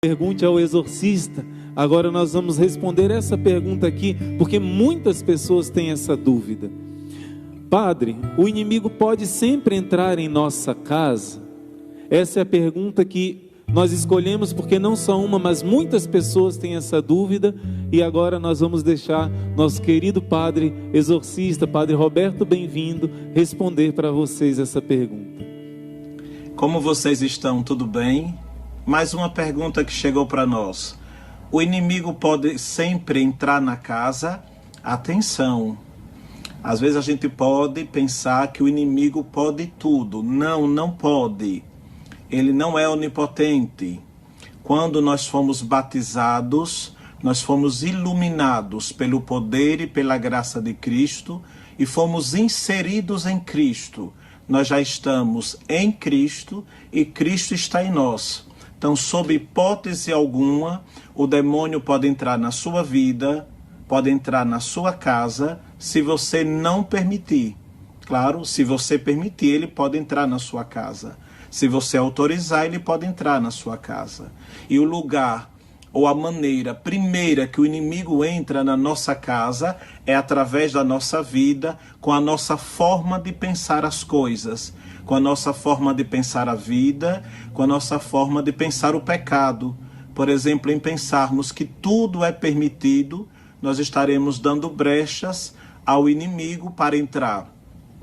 Pergunte ao exorcista. Agora nós vamos responder essa pergunta aqui, porque muitas pessoas têm essa dúvida. Padre, o inimigo pode sempre entrar em nossa casa? Essa é a pergunta que nós escolhemos, porque não só uma, mas muitas pessoas têm essa dúvida. E agora nós vamos deixar nosso querido padre exorcista, Padre Roberto Bem-vindo, responder para vocês essa pergunta. Como vocês estão? Tudo bem? Mais uma pergunta que chegou para nós. O inimigo pode sempre entrar na casa? Atenção! Às vezes a gente pode pensar que o inimigo pode tudo. Não, não pode. Ele não é onipotente. Quando nós fomos batizados, nós fomos iluminados pelo poder e pela graça de Cristo e fomos inseridos em Cristo. Nós já estamos em Cristo e Cristo está em nós. Então, sob hipótese alguma, o demônio pode entrar na sua vida, pode entrar na sua casa, se você não permitir. Claro, se você permitir, ele pode entrar na sua casa. Se você autorizar, ele pode entrar na sua casa. E o lugar ou a maneira primeira que o inimigo entra na nossa casa é através da nossa vida, com a nossa forma de pensar as coisas, com a nossa forma de pensar a vida, com a nossa forma de pensar o pecado. Por exemplo, em pensarmos que tudo é permitido, nós estaremos dando brechas ao inimigo para entrar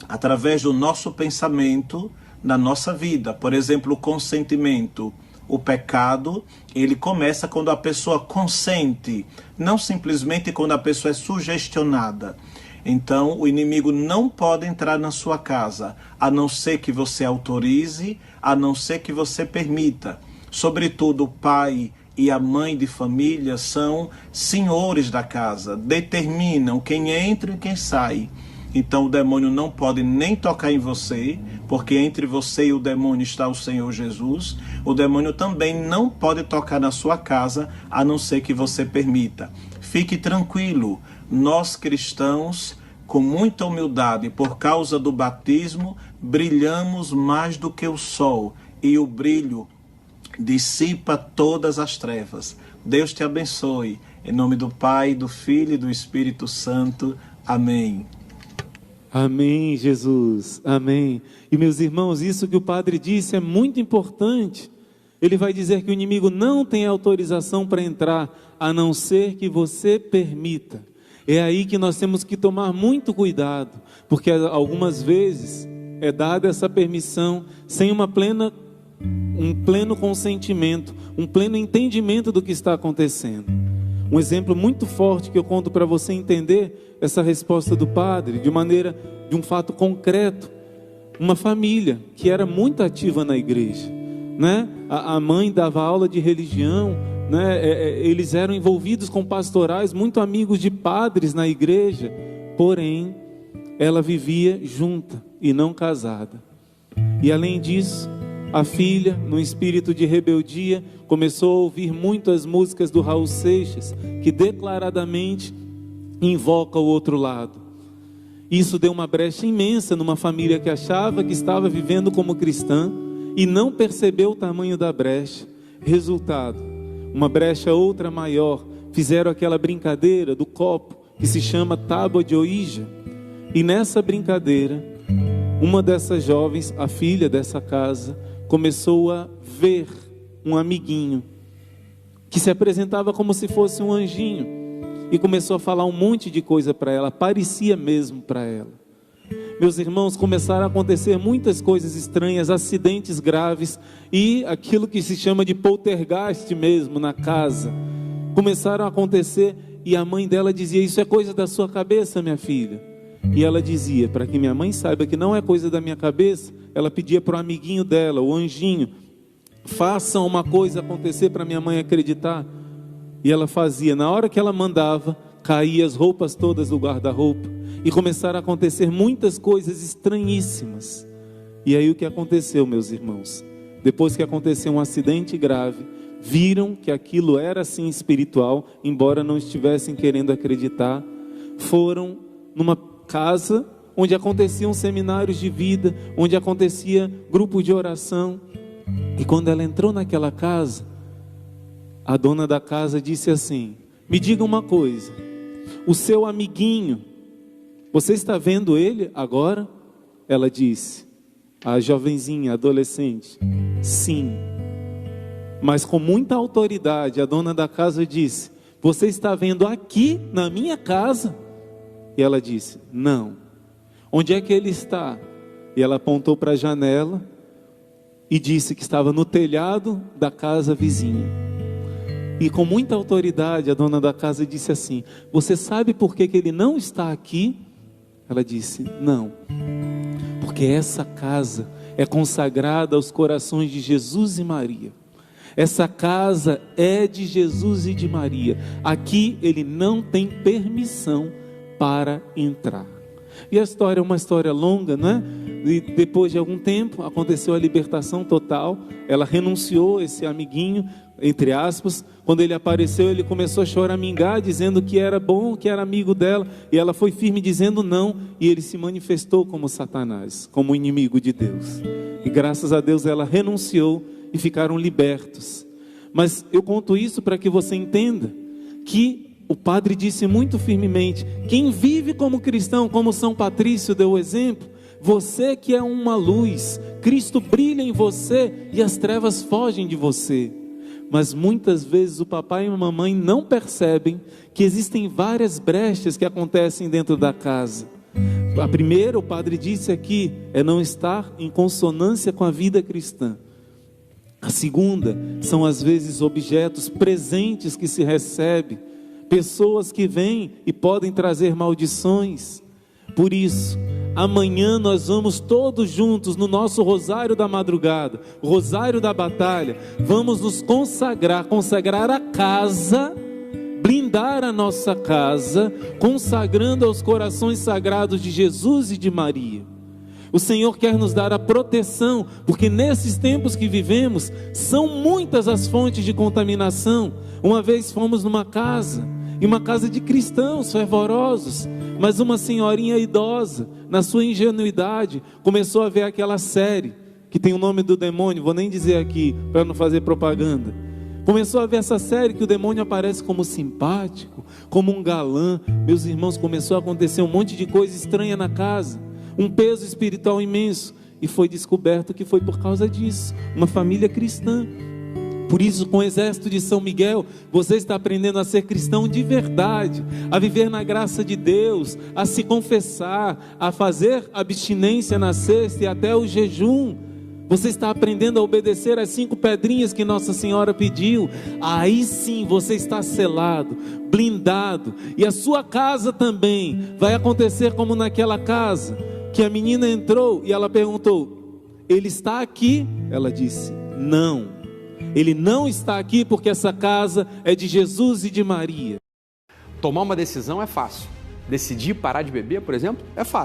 através do nosso pensamento na nossa vida. Por exemplo, o consentimento. O pecado, ele começa quando a pessoa consente, não simplesmente quando a pessoa é sugestionada. Então, o inimigo não pode entrar na sua casa, a não ser que você autorize, a não ser que você permita. Sobretudo, o pai e a mãe de família são senhores da casa, determinam quem entra e quem sai. Então o demônio não pode nem tocar em você, porque entre você e o demônio está o Senhor Jesus. O demônio também não pode tocar na sua casa, a não ser que você permita. Fique tranquilo, nós cristãos, com muita humildade, por causa do batismo, brilhamos mais do que o sol, e o brilho dissipa todas as trevas. Deus te abençoe, em nome do Pai, do Filho e do Espírito Santo. Amém. Amém, Jesus, amém. E meus irmãos, isso que o padre disse é muito importante. Ele vai dizer que o inimigo não tem autorização para entrar, a não ser que você permita. É aí que nós temos que tomar muito cuidado, porque algumas vezes é dada essa permissão sem um pleno consentimento, um pleno entendimento do que está acontecendo. Um exemplo muito forte que eu conto para você entender essa resposta do padre, de um fato concreto. Uma família que era muito ativa na igreja, né? A mãe dava aula de religião, né? Eles eram envolvidos com pastorais, muito amigos de padres na igreja, porém, ela vivia junta e não casada. E além disso, a filha, no espírito de rebeldia, começou a ouvir muito as músicas do Raul Seixas, que declaradamente invoca o outro lado. Isso deu uma brecha imensa numa família que achava que estava vivendo como cristã e não percebeu o tamanho da brecha. Resultado, uma brecha outra maior. Fizeram aquela brincadeira do copo que se chama tábua de Ouija. E nessa brincadeira, uma dessas jovens, a filha dessa casa, começou a ver um amiguinho que se apresentava como se fosse um anjinho e começou a falar um monte de coisa para ela, parecia mesmo para ela. Meus irmãos, começaram a acontecer muitas coisas estranhas, acidentes graves e aquilo que se chama de poltergeist mesmo na casa. Começaram a acontecer e a mãe dela dizia: isso é coisa da sua cabeça, minha filha. E ela dizia, para que minha mãe saiba que não é coisa da minha cabeça, ela pedia para o amiguinho dela, o anjinho: façam uma coisa acontecer para minha mãe acreditar. E ela fazia. Na hora que ela mandava, caía as roupas todas do guarda-roupa e começaram a acontecer muitas coisas estranhíssimas. E aí o que aconteceu, meus irmãos? Depois que aconteceu um acidente grave, viram que aquilo era sim espiritual, embora não estivessem querendo acreditar. Foram numa casa onde aconteciam seminários de vida, onde acontecia grupo de oração. E quando ela entrou naquela casa, A dona da casa disse assim: me diga uma coisa, o seu amiguinho, você está vendo ele agora? Ela disse, a jovenzinha, adolescente, sim. Mas com muita autoridade, a dona da casa disse: você está vendo aqui na minha casa? E ela disse: não. Onde é que ele está? E ela apontou para a janela e disse que estava no telhado da casa vizinha. E com muita autoridade, a dona da casa disse assim: você sabe por que ele não está aqui? Ela disse: não. Porque essa casa é consagrada aos corações de Jesus e Maria. Essa casa é de Jesus e de Maria. Aqui ele não tem permissão para entrar. E a história é uma história longa, não é? E depois de algum tempo aconteceu a libertação total. Ela renunciou a esse amiguinho, entre aspas. Quando ele apareceu, ele começou a choramingar, dizendo que era bom, que era amigo dela. E ela foi firme dizendo não. E ele se manifestou como Satanás, como inimigo de Deus. E graças a Deus ela renunciou e ficaram libertos. Mas eu conto isso para que você entenda que o padre disse muito firmemente: quem vive como cristão, como São Patrício deu o exemplo, você que é uma luz, Cristo brilha em você e as trevas fogem de você. Mas muitas vezes o papai e a mamãe não percebem que existem várias brechas que acontecem dentro da casa. A primeira, o padre disse aqui, é não estar em consonância com a vida cristã. A segunda, são às vezes objetos, presentes que se recebe, pessoas que vêm e podem trazer maldições. Por isso, amanhã nós vamos todos juntos no nosso rosário da madrugada, rosário da batalha, vamos nos consagrar a casa, blindar a nossa casa, consagrando aos corações sagrados de Jesus e de Maria. O Senhor quer nos dar a proteção, porque nesses tempos que vivemos, são muitas as fontes de contaminação. Uma vez fomos numa casa, e uma casa de cristãos fervorosos, mas uma senhorinha idosa, na sua ingenuidade, começou a ver aquela série, que tem o nome do demônio, vou nem dizer aqui, para não fazer propaganda. Começou a ver essa série que o demônio aparece como simpático, como um galã. Meus irmãos, começou a acontecer um monte de coisa estranha na casa, um peso espiritual imenso, e foi descoberto que foi por causa disso, uma família cristã. Por isso, com o exército de São Miguel, você está aprendendo a ser cristão de verdade, a viver na graça de Deus, a se confessar, a fazer abstinência na sexta e até o jejum. Você está aprendendo a obedecer às 5 pedrinhas que Nossa Senhora pediu. Aí sim você está selado, blindado. E a sua casa também vai acontecer como naquela casa, que a menina entrou e ela perguntou: ele está aqui? Ela disse: não. Ele não está aqui porque essa casa é de Jesus e de Maria. Tomar uma decisão é fácil. Decidir parar de beber, por exemplo, é fácil.